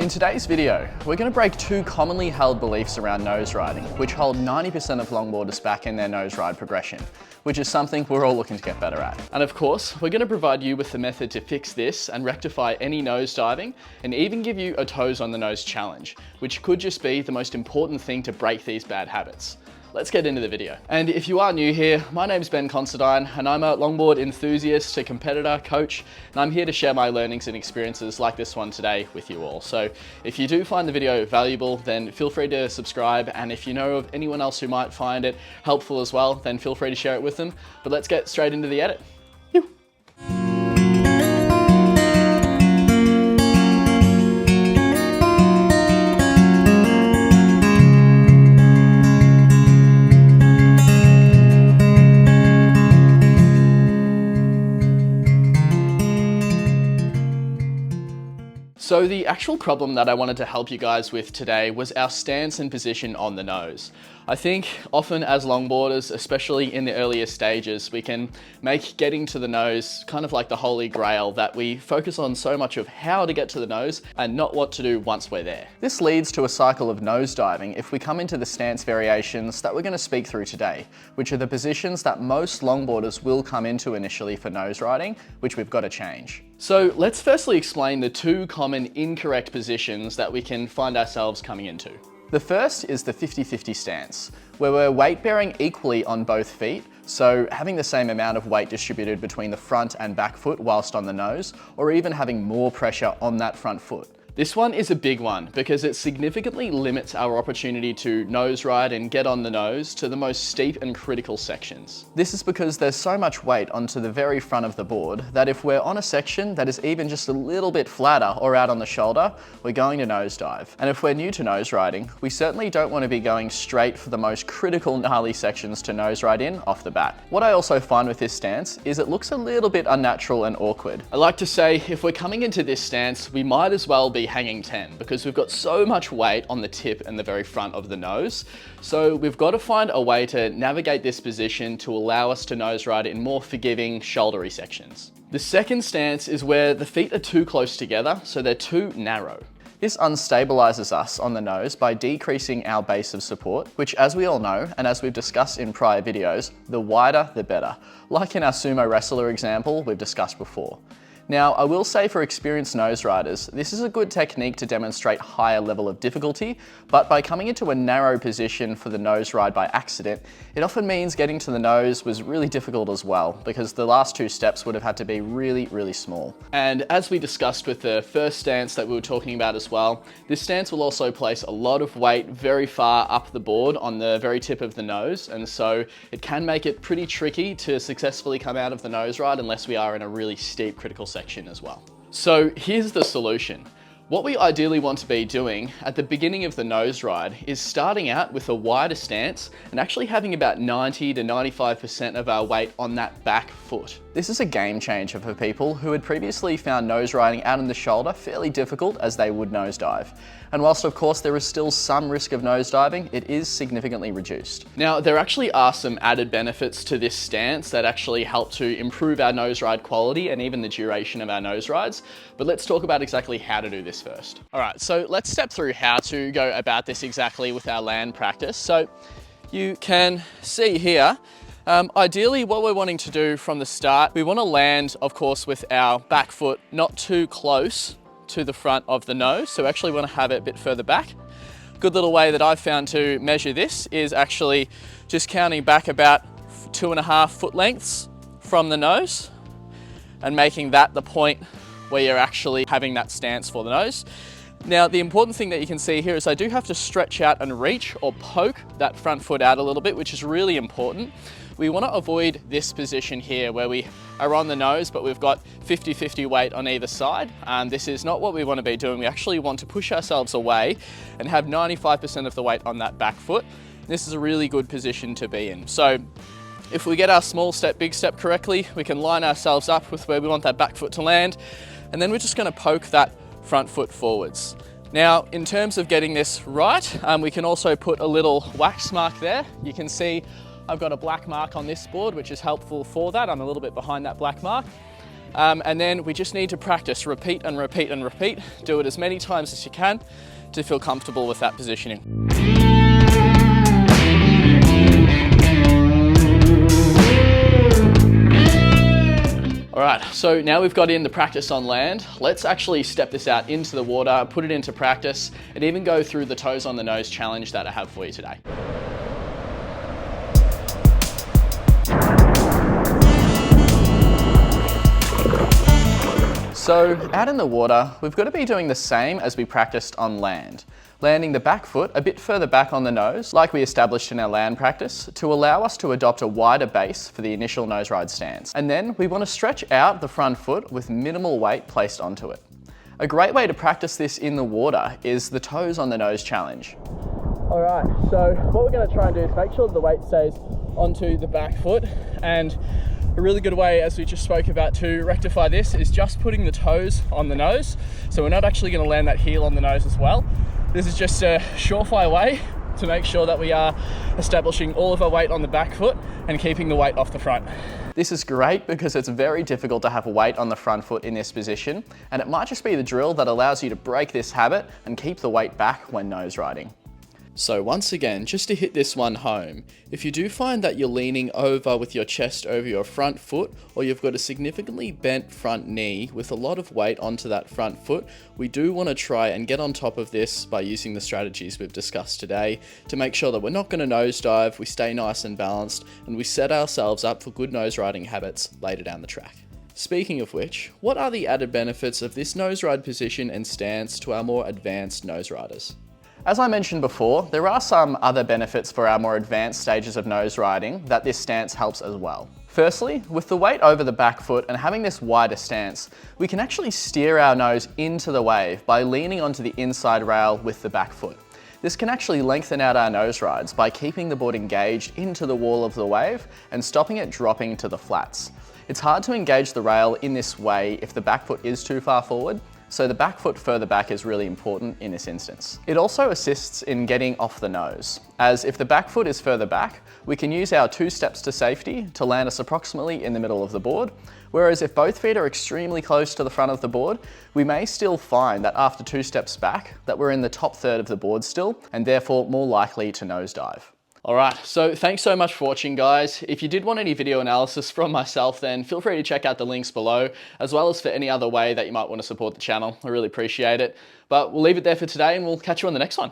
In today's video, we're going to break two commonly held beliefs around nose riding, which hold 90% of longboarders back in their nose ride progression, which is something we're all looking to get better at. And of course, we're going to provide you with the method to fix this and rectify any nose diving, and even give you a toes on the nose challenge, which could just be the most important thing to break these bad habits. Let's get into the video. And if you are new here, my name's Considine, and I'm a longboard enthusiast to competitor coach, and I'm here to share my learnings and experiences like this one today with you all. So if you do find the video valuable, then feel free to subscribe, and if you know of anyone else who might find it helpful as well, then feel free to share it with them. But let's get straight into the edit. So the actual problem that I wanted to help you guys with today was our stance and position on the nose. I think often as longboarders, especially in the earlier stages, we can make getting to the nose kind of like the holy grail, that we focus on so much of how to get to the nose and not what to do once we're there. This leads to a cycle of nose diving if we come into the stance variations that we're going to speak through today, which are the positions that most longboarders will come into initially for nose riding, which we've got to change. So let's firstly explain the two common incorrect positions that we can find ourselves coming into. The first is the 50-50 stance, where we're weight bearing equally on both feet, so having the same amount of weight distributed between the front and back foot whilst on the nose, or even having more pressure on that front foot. This one is a big one because it significantly limits our opportunity to nose ride and get on the nose to the most steep and critical sections. This is because there's so much weight onto the very front of the board that if we're on a section that is even just a little bit flatter or out on the shoulder, we're going to nosedive. And if we're new to nose riding, we certainly don't want to be going straight for the most critical gnarly sections to nose ride in off the bat. What I also find with this stance is it looks a little bit unnatural and awkward. I like to say if we're coming into this stance, we might as well be hanging 10 because we've got so much weight on the tip and the very front of the nose. So we've got to find a way to navigate this position to allow us to nose ride in more forgiving shouldery sections. The second stance is where the feet are too close together, so they're too narrow. This unstabilizes us on the nose by decreasing our base of support, which, as we all know, and as we've discussed in prior videos, the wider the better, like in our sumo wrestler example we've discussed before. Now, I will say for experienced nose riders, this is a good technique to demonstrate higher level of difficulty, but by coming into a narrow position for the nose ride by accident, it often means getting to the nose was really difficult as well, because the last two steps would have had to be really, really small. And as we discussed with the first stance that we were talking about as well, this stance will also place a lot of weight very far up the board on the very tip of the nose, and so it can make it pretty tricky to successfully come out of the nose ride unless we are in a really steep critical section as well. So here's the solution. What we ideally want to be doing at the beginning of the nose ride is starting out with a wider stance and actually having about 90 to 95% of our weight on that back foot. This is a game changer for people who had previously found nose riding out on the shoulder fairly difficult as they would nosedive. And whilst of course there is still some risk of nosediving, it is significantly reduced. Now, there actually are some added benefits to this stance that actually help to improve our nose ride quality and even the duration of our nose rides. But let's talk about exactly how to do this first. All right, so let's step through how to go about this exactly with our land practice. So you can see here, ideally what we're wanting to do from the start, we want to land, of course, with our back foot not too close to the front of the nose. So we actually want to have it a bit further back. Good little way that I've found to measure this is actually just counting back about 2.5 foot lengths from the nose and making that the point where you're actually having that stance for the nose. Now, the important thing that you can see here is I do have to stretch out and reach or poke that front foot out a little bit, which is really important. We want to avoid this position here where we are on the nose, but we've got 50-50 weight on either side. This is not what we want to be doing. We actually want to push ourselves away and have 95% of the weight on that back foot. This is a really good position to be in. So if we get our small step, big step correctly, we can line ourselves up with where we want that back foot to land. And then we're just going to poke that front foot forwards. Now, in terms of getting this right, we can also put a little wax mark there. You can see I've got a black mark on this board, which is helpful for that. I'm a little bit behind that black mark. And then we just need to practice, repeat and repeat and repeat. Do it as many times as you can to feel comfortable with that positioning. All right, so now we've got in the practice on land, let's actually step this out into the water, put it into practice, and even go through the toes on the nose challenge that I have for you today. So out in the water, we've got to be doing the same as we practiced on land. Landing the back foot a bit further back on the nose, like we established in our land practice, to allow us to adopt a wider base for the initial nose ride stance. And then we want to stretch out the front foot with minimal weight placed onto it. A great way to practice this in the water is the toes on the nose challenge. All right, so what we're going to try and do is make sure the weight stays onto the back foot, and a really good way, as we just spoke about, to rectify this is just putting the toes on the nose. So we're not actually going to land that heel on the nose as well. This is just a surefire way to make sure that we are establishing all of our weight on the back foot and keeping the weight off the front. This is great because it's very difficult to have weight on the front foot in this position, and it might just be the drill that allows you to break this habit and keep the weight back when nose riding. So once again, just to hit this one home, if you do find that you're leaning over with your chest over your front foot, or you've got a significantly bent front knee with a lot of weight onto that front foot, we do want to try and get on top of this by using the strategies we've discussed today to make sure that we're not going to nosedive, we stay nice and balanced, and we set ourselves up for good nose riding habits later down the track. Speaking of which, what are the added benefits of this nose ride position and stance to our more advanced nose riders? As I mentioned before, there are some other benefits for our more advanced stages of nose riding that this stance helps as well. Firstly, with the weight over the back foot and having this wider stance, we can actually steer our nose into the wave by leaning onto the inside rail with the back foot. This can actually lengthen out our nose rides by keeping the board engaged into the wall of the wave and stopping it dropping to the flats. It's hard to engage the rail in this way if the back foot is too far forward, so the back foot further back is really important in this instance. It also assists in getting off the nose, as if the back foot is further back, we can use our 2 steps to safety to land us approximately in the middle of the board, whereas if both feet are extremely close to the front of the board, we may still find that after 2 steps back, that we're in the top third of the board still, and therefore more likely to nosedive. All right, so thanks so much for watching, guys. If you did want any video analysis from myself, then feel free to check out the links below, as well as for any other way that you might want to support the channel. I really appreciate it. But we'll leave it there for today, and we'll catch you on the next one.